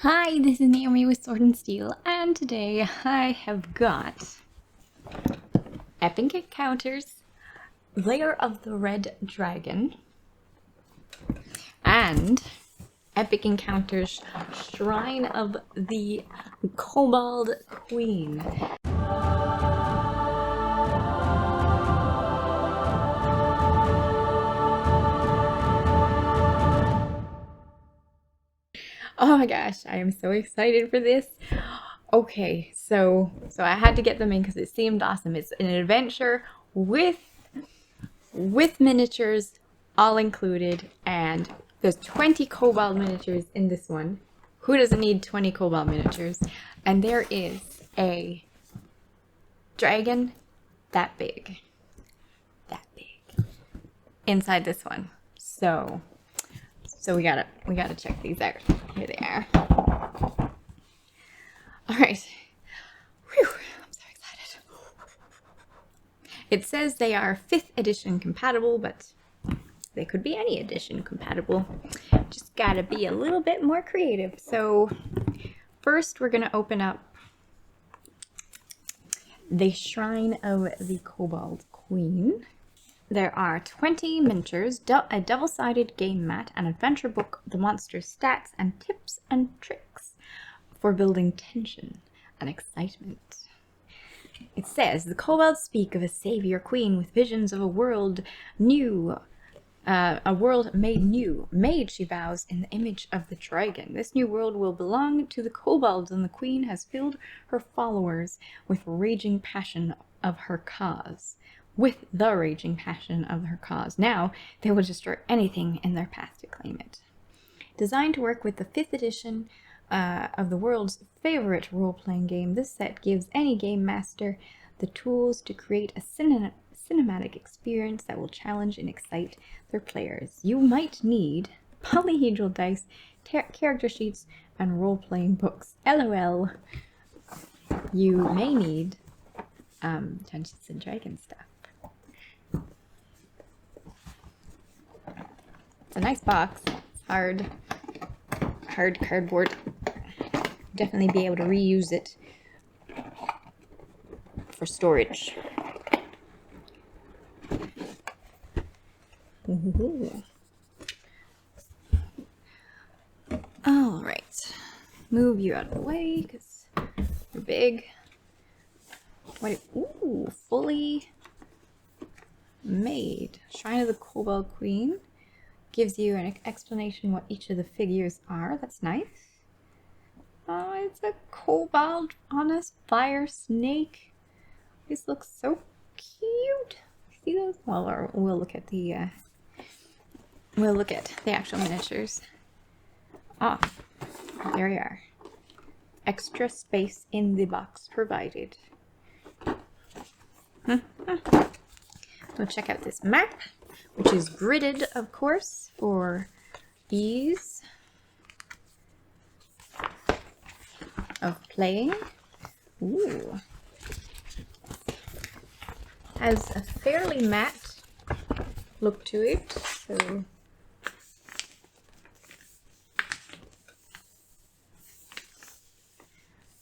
Hi, this is Naomi with Sword and Steel, and today I have got Epic Encounters, Lair of the Red Dragon, and Epic Encounters, Shrine of the Kobold Queen. Oh my gosh, I am so excited for this. Okay, so I had to get them in because it seemed awesome. It's an adventure with miniatures all included, and there's 20 kobold miniatures in this one. Who doesn't need 20 kobold miniatures? And there is a dragon that big inside this one. So we gotta check these out. Here they are. All right. Whew, I'm so excited. It says they are 5th edition compatible, but they could be any edition compatible. Just gotta be a little bit more creative. So first we're gonna open up the Shrine of the Kobold Queen. There are 20 miniatures, a double-sided game mat, an adventure book, the monster's stats, and tips and tricks for building tension and excitement. It says, the kobolds speak of a savior queen with visions of a world new, a world made new, made, she vows, in the image of the dragon. This new world will belong to the kobolds, and the queen has filled her followers with raging passion of her cause. With the raging passion of her cause. Now, they will destroy anything in their path to claim it. Designed to work with the 5th edition of the world's favorite role-playing game, this set gives any game master the tools to create a cinematic experience that will challenge and excite their players. You might need polyhedral dice, character sheets, and role-playing books. LOL. You may need Dungeons and Dragons stuff. It's a nice box. It's hard cardboard. Definitely be able to reuse it for storage. All right, move you out of the way because you're big. What? Ooh, fully made Shrine of the Kobold Queen. Gives you an explanation what each of the figures are. That's nice. Oh, it's a kobold on a fire snake. This looks so cute. See those? Well, we'll look at the actual miniatures. Ah, there we are. Extra space in the box provided. We'll check out this map, which is gridded, of course, for ease of playing. Ooh. Has a fairly matte look to it, so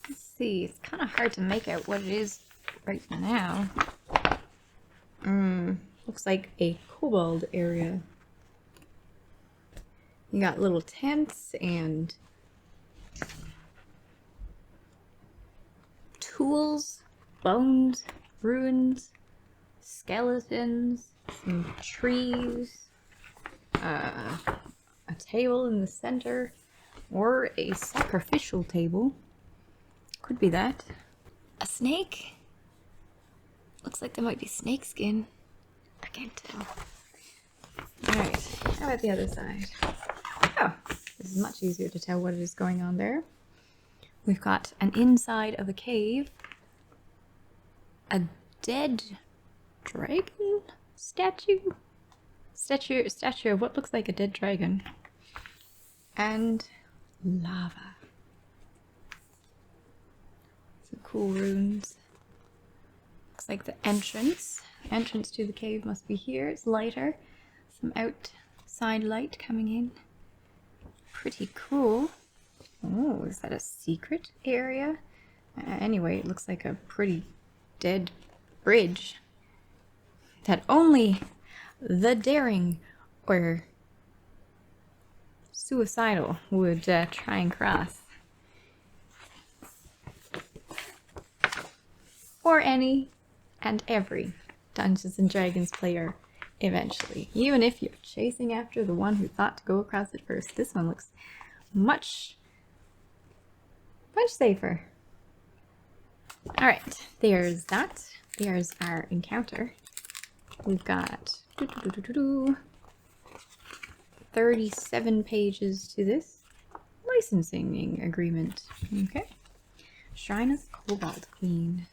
let's see. It's kind of hard to make out what it is right now. Looks like a kobold area. You got little tents and tools, bones, ruins, skeletons, some trees, a table in the center, or a sacrificial table. Could be that. A snake? Looks like there might be snake skin. I can't tell. Alright, how about the other side? Oh, this is much easier to tell what is going on there. We've got an inside of a cave, a dead dragon statue of what looks like a dead dragon, and lava. Some cool runes. Looks like the entrance to the cave must be here. It's lighter. Some outside light coming in. Pretty cool. Oh, is that a secret area? Anyway, it looks like a pretty dead bridge that only the daring or suicidal would try and cross. Or any and every Dungeons and Dragons player eventually. Even if you're chasing after the one who thought to go across it first. This one looks much safer. Alright, there's that. There's our encounter. We've got 37 pages to this licensing agreement. Okay. Shrine of the Kobold Queen.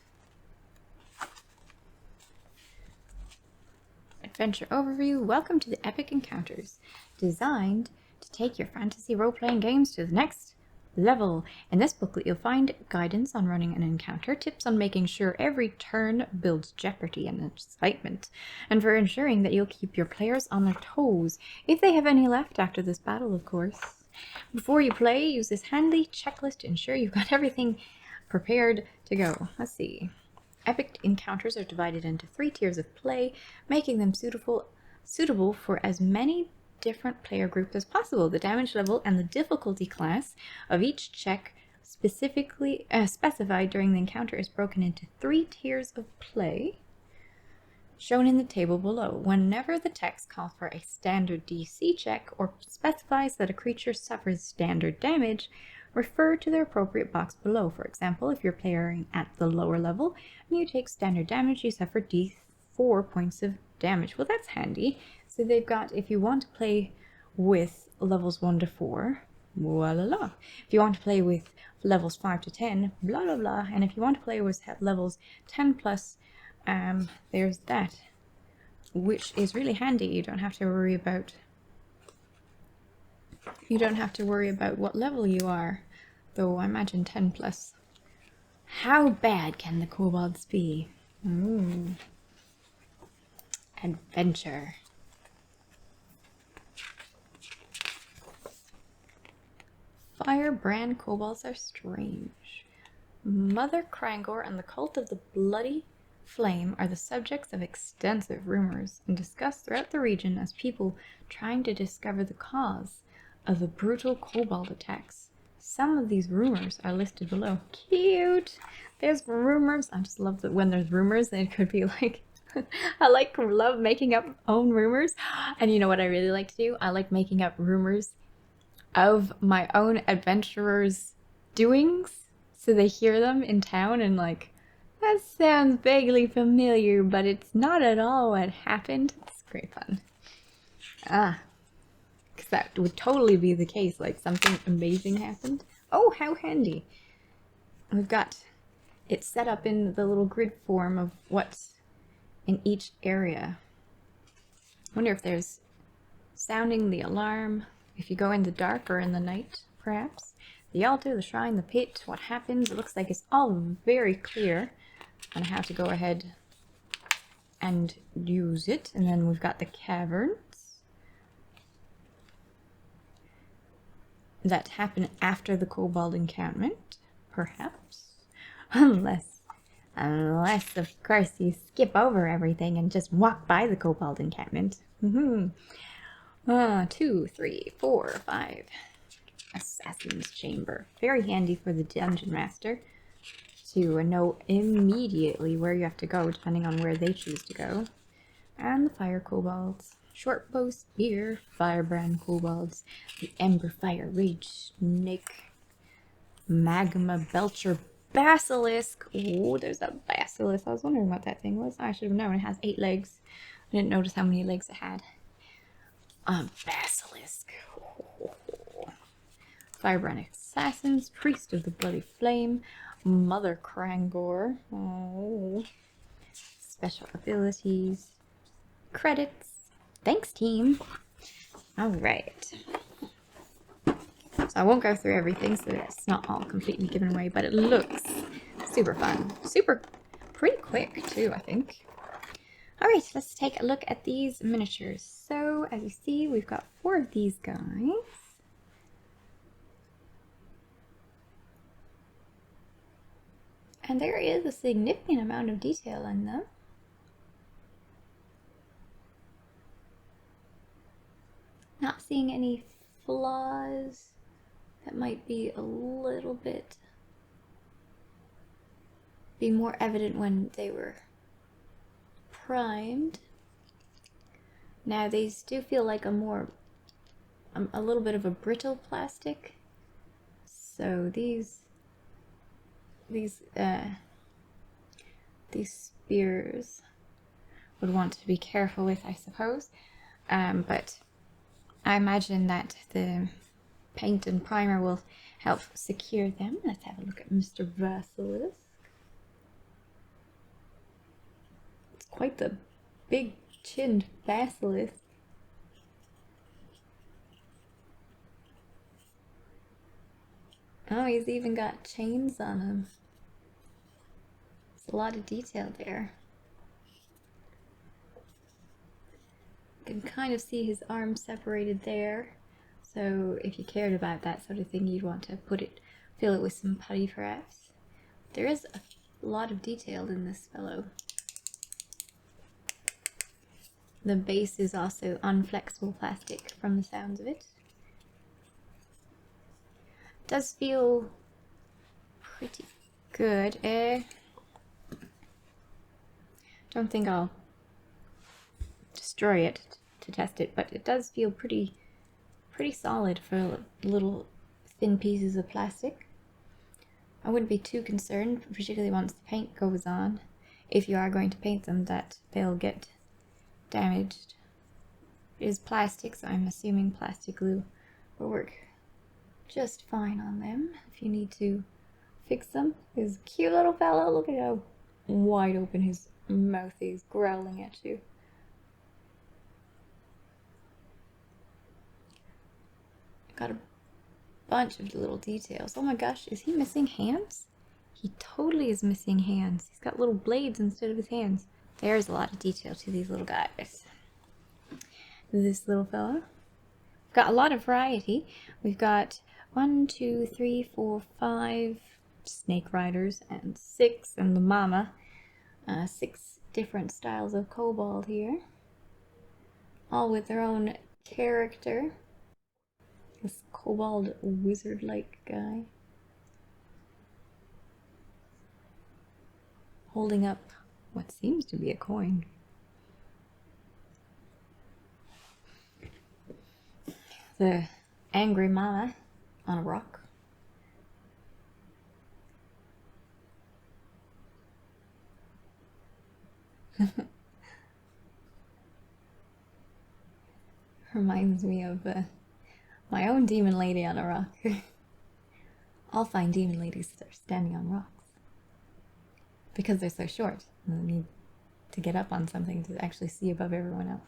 Adventure overview. Welcome to the Epic Encounters, designed to take your fantasy role-playing games to the next level. In this booklet, you'll find guidance on running an encounter, tips on making sure every turn builds jeopardy and excitement, and for ensuring that you'll keep your players on their toes, if they have any left after this battle, of course. Before you play, use this handy checklist to ensure you've got everything prepared to go. Let's see. Epic encounters are divided into 3 tiers of play, making them suitable for as many different player groups as possible. The damage level and the difficulty class of each check specifically specified during the encounter is broken into 3 tiers of play, shown in the table below. Whenever the text calls for a standard DC check or specifies that a creature suffers standard damage, refer to the appropriate box below. For example, if you're playing at the lower level and you take standard damage, you suffer D4 points of damage. Well, that's handy. So they've got, if you want to play with levels 1 to 4, blah, blah, blah. If you want to play with levels 5 to 10, blah, blah, blah. And if you want to play with levels 10 plus, there's that, which is really handy. You don't have to worry about what level you are, though I imagine 10 plus. How bad can the kobolds be? Adventure. Firebrand kobolds are strange. Mother Krangor and the cult of the Bloody Flame are the subjects of extensive rumors and discussed throughout the region as people trying to discover the cause of the brutal kobold attacks. Some of these rumors are listed below. Cute! There's rumors. I just love that when there's rumors, it could be like, love making up own rumors. And you know what I really like to do? I like making up rumors of my own adventurers' doings, so they hear them in town and like, that sounds vaguely familiar, but it's not at all what happened. It's great fun. Because that would totally be the case, like something amazing happened. Oh, how handy. We've got it set up in the little grid form of what's in each area. I wonder if there's sounding the alarm, if you go in the dark or in the night, perhaps. The altar, the shrine, the pit, what happens. It looks like it's all very clear on how to go ahead and use it. And then we've got the caverns that happen after the kobold encampment, perhaps. Unless of course you skip over everything and just walk by the kobold encampment. 2, 3, 4, 5. Assassin's Chamber. Very handy for the dungeon master to know immediately where you have to go, depending on where they choose to go. And the fire kobolds. Short bow spear, firebrand kobolds, the ember fire rage snake, magma belcher basilisk. Oh, there's a basilisk. I was wondering what that thing was. I should have known. It has 8 legs. I didn't notice how many legs it had. Basilisk. Firebrand assassins, priest of the bloody flame, Mother Krangor. Oh. Special abilities. Credits. Thanks, team. Alright. So I won't go through everything so that it's not all completely given away, but it looks super fun. Pretty quick too, I think. Alright, let's take a look at these miniatures. So, as you see, we've got 4 of these guys. And there is a significant amount of detail in them. Not seeing any flaws that might be a little bit more evident when they were primed. Now these do feel like a little bit of a brittle plastic. So these spears would want to be careful with, I suppose. But I imagine that the paint and primer will help secure them. Let's have a look at Mr. Basilisk. It's quite the big-chinned basilisk. Oh, he's even got chains on him. There's a lot of detail there. You can kind of see his arms separated there. So if you cared about that sort of thing, you'd want to fill it with some putty perhaps. There is a lot of detail in this fellow. The base is also unflexible plastic from the sounds of it. Does feel pretty good. Don't think I'll destroy it to test it, but it does feel pretty solid for little thin pieces of plastic. I wouldn't be too concerned, particularly once the paint goes on, if you are going to paint them, that they'll get damaged. It is plastic, so I'm assuming plastic glue will work just fine on them if you need to fix them. This cute little fellow, look at how wide open his mouth is, growling at you. Got a bunch of little details. Oh my gosh, is he missing hands? He totally is missing hands. He's got little blades instead of his hands. There's a lot of detail to these little guys. This little fella. We've got a lot of variety. We've got 1, 2, 3, 4, 5 snake riders and 6 and the mama. 6 different styles of kobold here. All with their own character. This kobold wizard-like guy. Holding up what seems to be a coin. The angry mama on a rock. Reminds me of my own demon lady on a rock. I'll find demon ladies that are standing on rocks. Because they're so short. And they need to get up on something to actually see above everyone else.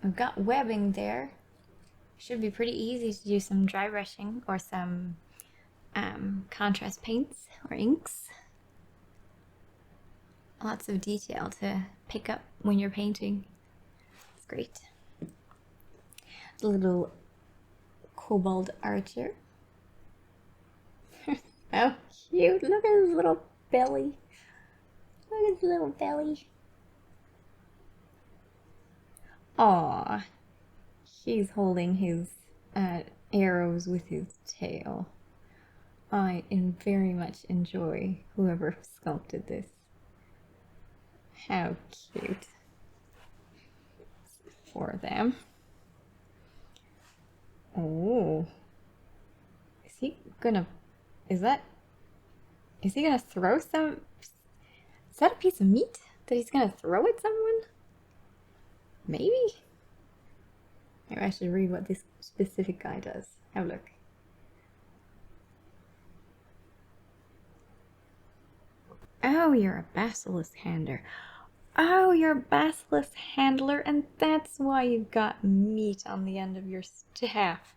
We've got webbing there. Should be pretty easy to do some dry brushing or some contrast paints or inks. Lots of detail to pick up when you're painting. It's great. The little kobold archer. Oh, cute. Look at his little belly. Look at his little belly. Aw. He's holding his arrows with his tail. I very much enjoy whoever sculpted this. How cute. For them. Oh. Is he gonna throw some? Is that a piece of meat that he's gonna throw at someone? Maybe? Maybe I should read what this specific guy does. Have a look. Oh, you're a basilisk handler. Oh, you're a basilisk handler, and that's why you've got meat on the end of your staff.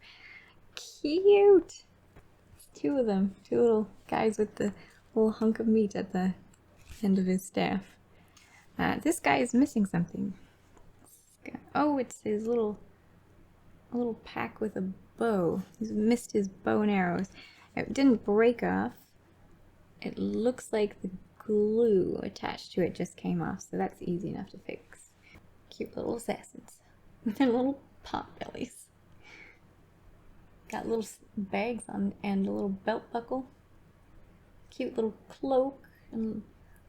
Cute! It's 2 of them. 2 little guys with the little hunk of meat at the end of his staff. This guy is missing something. Oh, it's his little pack with a bow. He's missed his bow and arrows. It didn't break off. It looks like the glue attached to it just came off, so that's easy enough to fix. Cute little assassins with their little pot bellies. Got little bags on and a little belt buckle. Cute little cloak and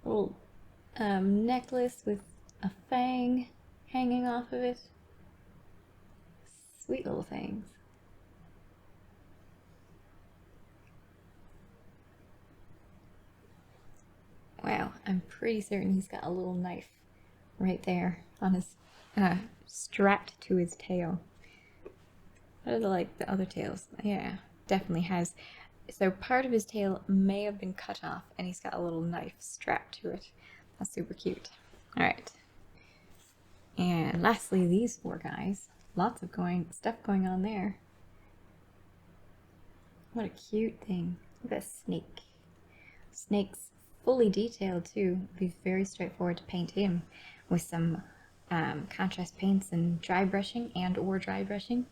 little necklace with a fang hanging off of it. Sweet little things. Wow, I'm pretty certain he's got a little knife right there on his, strapped to his tail. What are like the other tails? Yeah, definitely has. So part of his tail may have been cut off and he's got a little knife strapped to it. That's super cute. Alright. And lastly, these four guys. Lots of stuff going on there. What a cute thing. Look at that snake. Snake's fully detailed too. It'd be very straightforward to paint him with some contrast paints and dry brushing or dry brushing.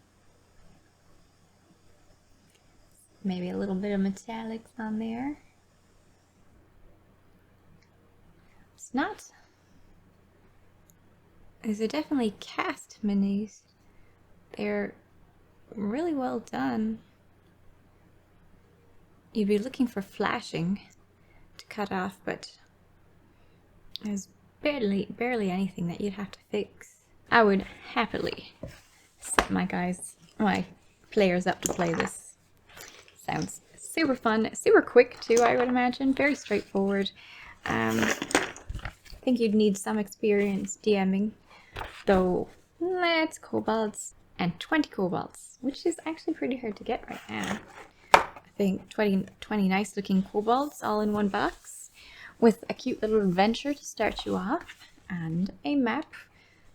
Maybe a little bit of metallics on there. It's not. These are definitely cast minis. They're really well done. You'd be looking for flashing to cut off, but there's barely anything that you'd have to fix. I would happily set my players up to play this. Sounds super fun, super quick too, I would imagine. Very straightforward. I think you'd need some experience DMing, though. Let's kobolds and 20 kobolds, which is actually pretty hard to get right now. I think 20 nice looking kobolds all in one box with a cute little adventure to start you off and a map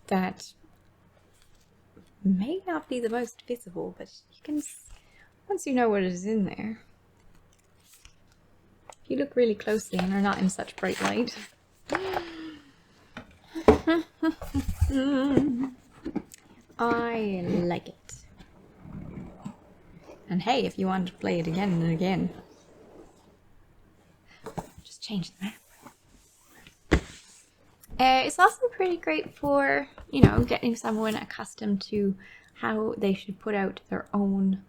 that may not be the most visible, but you can, once you know what is in there, if you look really closely and are not in such bright light. I like it. And hey, if you want to play it again and again, just change the map. It's also pretty great for, you know, getting someone accustomed to how they should put out their own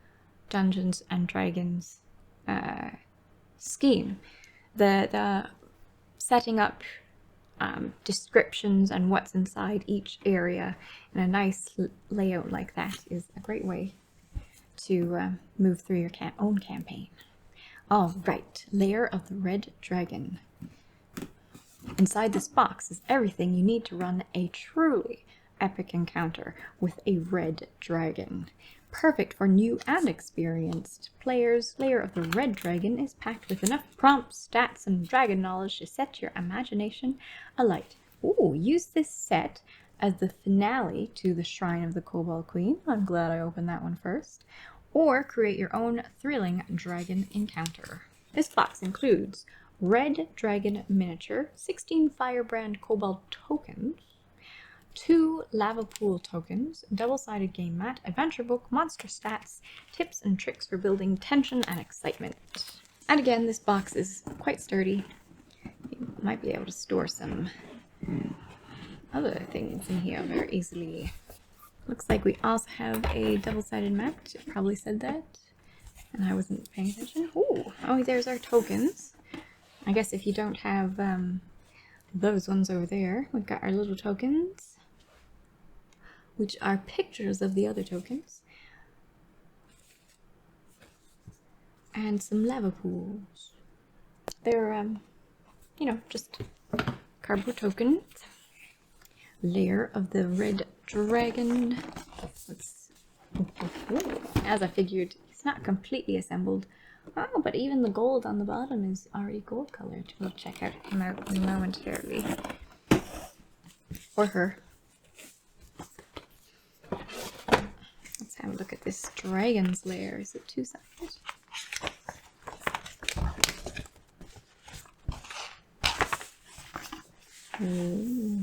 Dungeons and Dragons scheme. The setting up descriptions and what's inside each area in a nice layout like that is a great way to move through your own campaign. All right, Lair of the Red Dragon. Inside this box is everything you need to run a truly epic encounter with a red dragon. Perfect for new and experienced players, Lair of the Red Dragon is packed with enough prompts, stats, and dragon knowledge to set your imagination alight. Ooh, use this set as the finale to the Shrine of the Kobold Queen. I'm glad I opened that one first. Or create your own thrilling dragon encounter. This box includes Red Dragon Miniature, 16 Firebrand Kobold tokens, 2 Lava Pool tokens, double-sided game mat, adventure book, monster stats, tips and tricks for building tension and excitement. And again, this box is quite sturdy. You might be able to store some other things in here very easily. Looks like we also have a double-sided map. It probably said that, and I wasn't paying attention. Ooh, oh, there's our tokens. I guess if you don't have those ones over there, we've got our little tokens, which are pictures of the other tokens, and some lava pools. They're, you know, just cardboard tokens. Lair of the Red Dragon. As I figured, it's not completely assembled. Oh, but even the gold on the bottom is already gold colored. We'll check out him out momentarily. Or her. Let's have a look at this dragon's lair. Is it two-sided? Ooh.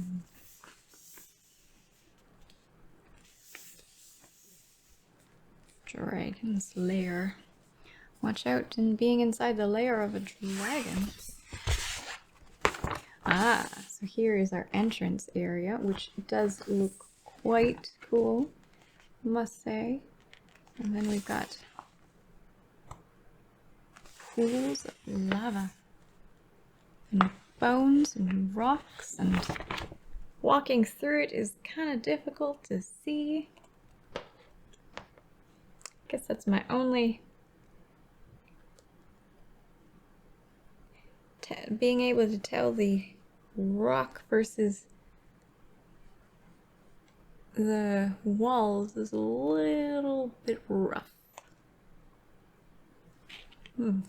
Dragon's lair. Watch out in being inside the lair of a dragon. Ah, so here is our entrance area, which does look quite cool, I must say. And then we've got pools of lava and bones and rocks, and walking through it is kind of difficult to see. I guess that's my only being able to tell the rock versus the walls is a little bit rough. Little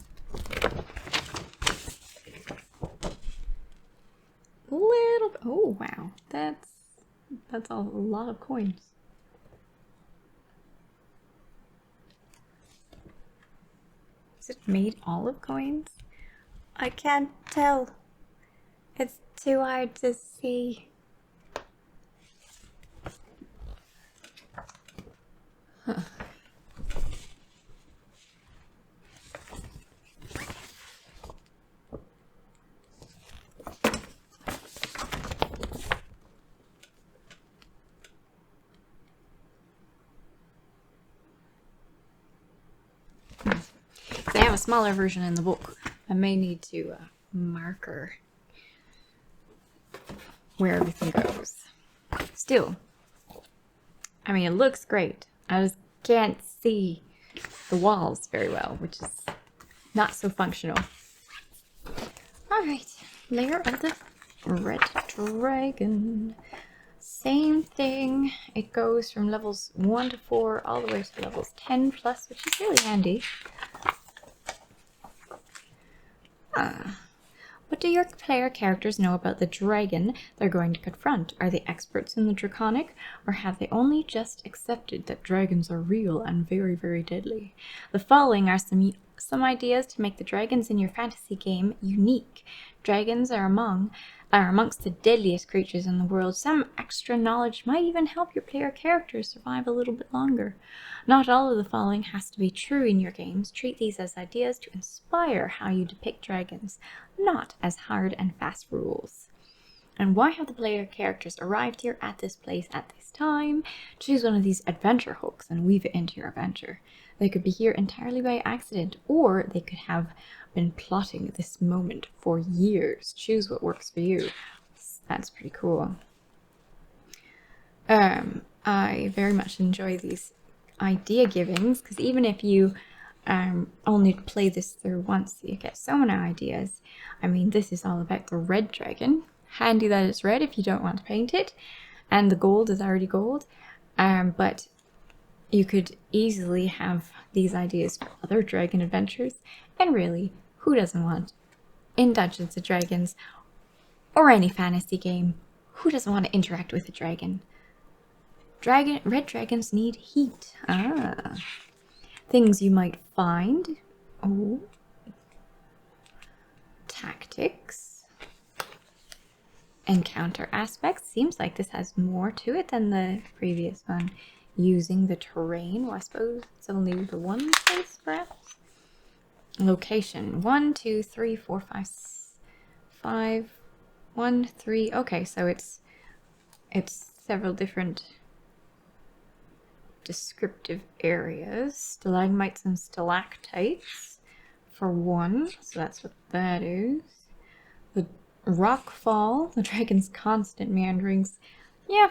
bit. Oh wow, that's a lot of coins. Is it made all of coins? I can't tell. It's too hard to see. Huh. They have a smaller version in the book. I may need to marker where everything goes. Still, I mean, it looks great. I just can't see the walls very well, which is not so functional. Alright, layer of the red dragon. Same thing. It goes from levels 1 to 4 all the way to levels 10 plus, which is really handy. What do your player characters know about the dragon they're going to confront? Are they experts in the draconic, or have they only just accepted that dragons are real and very, very deadly? The following are some ideas to make the dragons in your fantasy game unique. Dragons are amongst the deadliest creatures in the world. Some extra knowledge might even help your player characters survive a little bit longer. Not all of the following has to be true in your games. Treat these as ideas to inspire how you depict dragons, not as hard and fast rules. And why have the player characters arrived here at this place at this time? Choose one of these adventure hooks and weave it into your adventure. They could be here entirely by accident, or they could have been plotting this moment for years. Choose what works for you. That's pretty cool. I very much enjoy these idea givings, because even if you only play this through once, you get so many ideas. I mean, this is all about the red dragon. Handy that it's red if you don't want to paint it, and the gold is already gold, but you could easily have these ideas for other dragon adventures, and really, who doesn't want, in Dungeons & Dragons, or any fantasy game, who doesn't want to interact with a dragon? Red dragons need heat. Things you might find. Oh. Tactics. Encounter aspects. Seems like this has more to it than the previous one. Using the terrain. Well, I suppose it's only the one place, perhaps. Location. 1, 2, 3, 4, 5, 5. 1, 3. Okay, so it's several different descriptive areas. Stalagmites and stalactites for 1. So that's what that is. The rock fall. The dragon's constant meanderings. Yeah,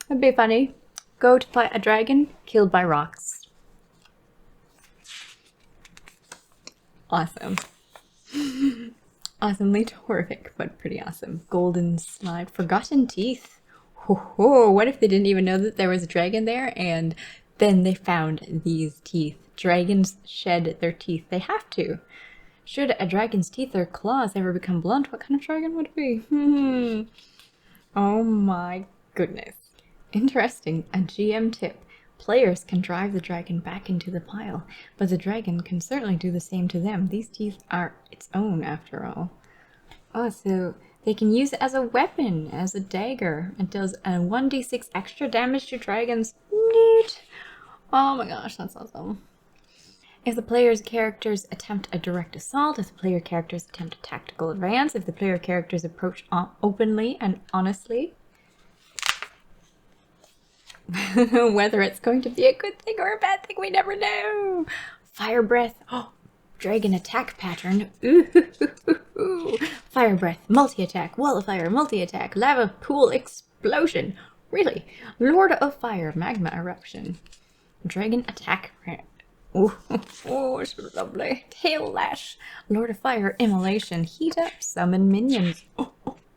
it'd be funny. Go to fight a dragon killed by rocks. Awesome. Awesomely horrific, but pretty awesome. Golden slide. Forgotten teeth. Ho ho! What if they didn't even know that there was a dragon there, and then they found these teeth? Dragons shed their teeth. They have to. Should a dragon's teeth or claws ever become blunt, what kind of dragon would it be? Oh my goodness. Interesting. A GM tip. Players can drive the dragon back into the pile, but the dragon can certainly do the same to them. These teeth are its own, after all. Oh, so they can use it as a weapon, as a dagger. It does a 1d6 extra damage to dragons. Neat. Oh my gosh, that's awesome. If the player's characters attempt a direct assault, if the player characters attempt a tactical advance, if the player characters approach openly and honestly. Whether it's going to be a good thing or a bad thing, we never know. Fire breath. Oh, dragon attack pattern. Ooh. Fire breath, multi-attack, wall of fire, multi-attack, lava pool explosion. Really? Lord of fire, magma eruption. Dragon attack. Oh, so lovely. Tail lash. Lord of fire, immolation. Heat up, summon minions.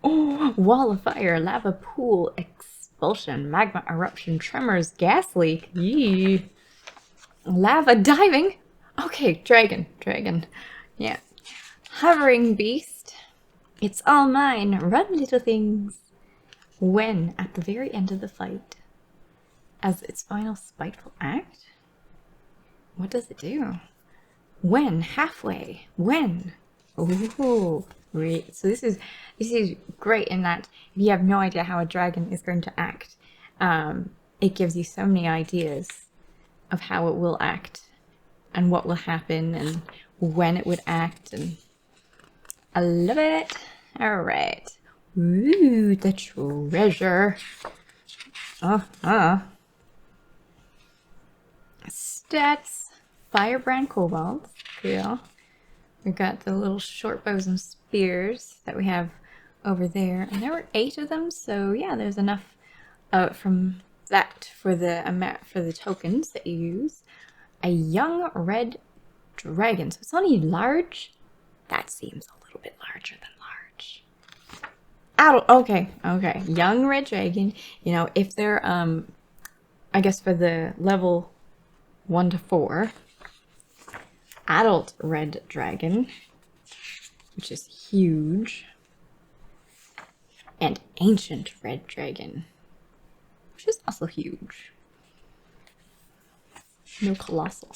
Wall of fire, lava pool expulsion, magma eruption, tremors, gas leak. Yee. Lava diving. Okay, dragon. Yeah. Hovering beast. It's all mine. Run, little things. When, at the very end of the fight, as its final spiteful act. What does it do? When, halfway. When. Ooh. Great. So this is great in that if you have no idea how a dragon is going to act, it gives you so many ideas of how it will act and what will happen and when it would act, and I love it. All right. Ooh, the treasure. Stats. Firebrand kobolds. Cool. We've got the little short bows and spears that we have over there. And there were 8 of them, so yeah, there's enough from that for the tokens that you use. A young red dragon. So it's only large? That seems a little bit larger than large. Okay. Young red dragon. You know, if they're, I guess for the level 1 to 4, adult red dragon, which is huge, and ancient red dragon, which is also huge. No colossal.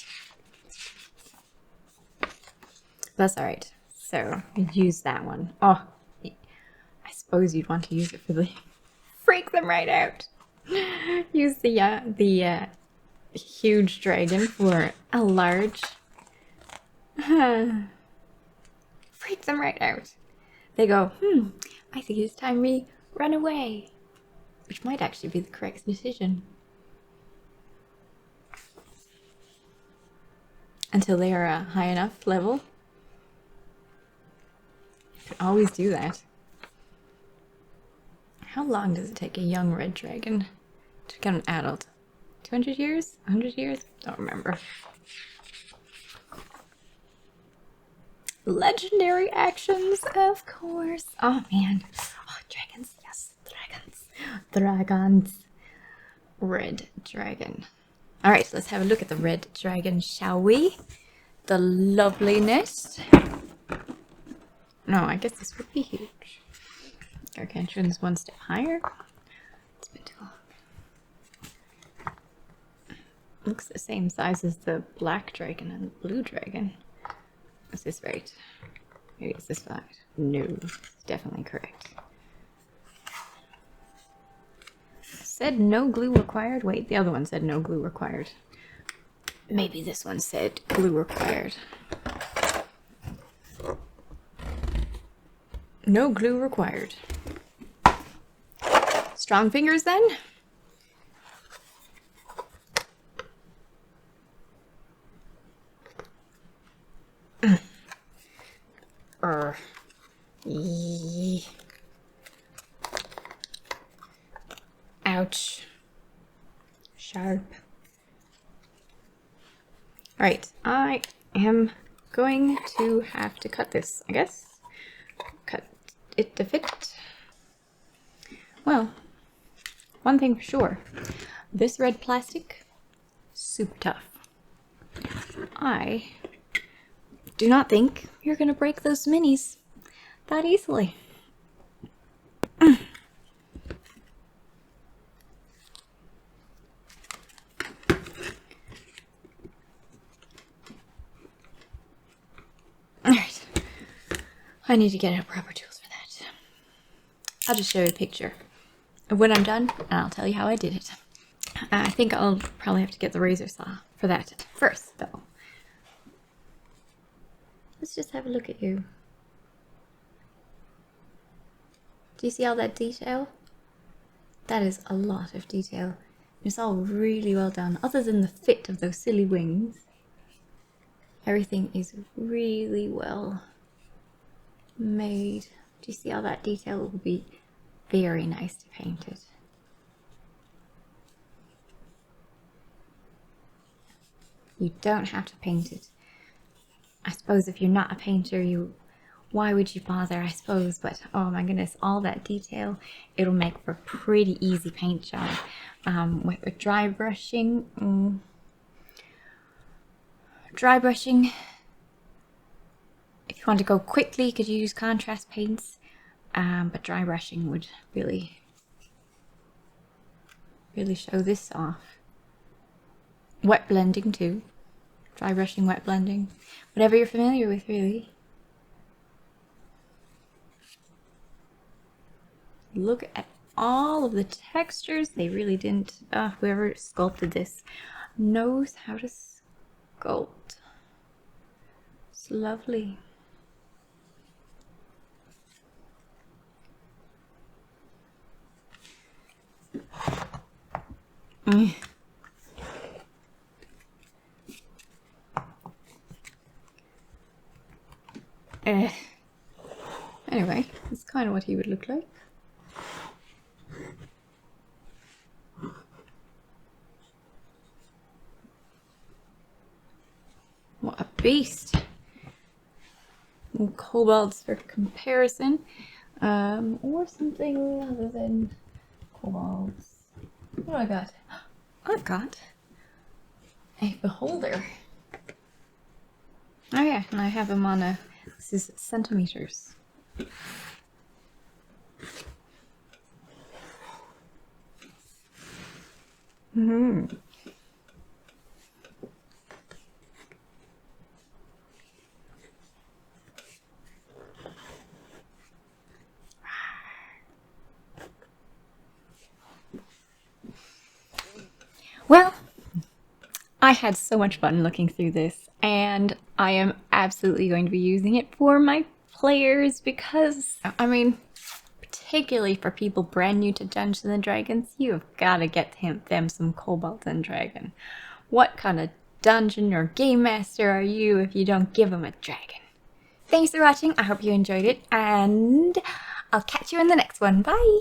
That's alright. So, use that one. Oh, I suppose you'd want to use it for the... Freak them right out! Use the huge dragon for a large... Freak them right out. They go, I think it's time we run away. Which might actually be the correct decision. Until they are a high enough level. You can always do that. How long does it take a young red dragon to become an adult? 200 years? 100 years? Don't remember. Legendary actions, of course. Oh man. Oh, dragons. Yes, dragons. Red dragon. Alright, let's have a look at the red dragon, shall we? The loveliness. No, I guess this would be huge. Gargantuan's one step higher. It's been too long. Looks the same size as the black dragon and the blue dragon. Is this right? Maybe it's this side. No, it's definitely correct. Said no glue required. Wait, the other one said no glue required. Maybe this one said glue required. No glue required. Strong fingers then? Ouch. Sharp. Alright, I am going to have to cut this, I guess. Cut it to fit. Well, one thing for sure. This red plastic, super tough. I do not think you're going to break those minis that easily. Alright. I need to get out proper tools for that. I'll just show you a picture of when I'm done, and I'll tell you how I did it. I think I'll probably have to get the razor saw for that first, though. just have a look at you. Do you see all that detail? That is a lot of detail. It's all really well done, other than the fit of those silly wings. Everything is really well made. Do you see all that detail? It will be very nice to paint it. You don't have to paint it. I suppose if you're not a painter, why would you bother, I suppose, but oh my goodness, all that detail, it'll make for a pretty easy paint job. With dry brushing, if you want to go quickly, you could use contrast paints, but dry brushing would really show this off. Wet blending too. Dry brushing, wet blending, whatever you're familiar with, really. Look at all of the textures. They really didn't, whoever sculpted this knows how to sculpt. It's lovely. Anyway, that's kind of what he would look like. What a beast! Kobolds for comparison, or something other than kobolds. What do I got? I've got a beholder. Oh yeah, and I have him on this is centimeters. Well, I had so much fun looking through this, and I am absolutely going to be using it for my players because, I mean, particularly for people brand new to Dungeons and Dragons, you have got to get them some Kobolds and Dragon. What kind of dungeon or game master are you if you don't give them a dragon? Thanks for watching. I hope you enjoyed it, and I'll catch you in the next one. Bye!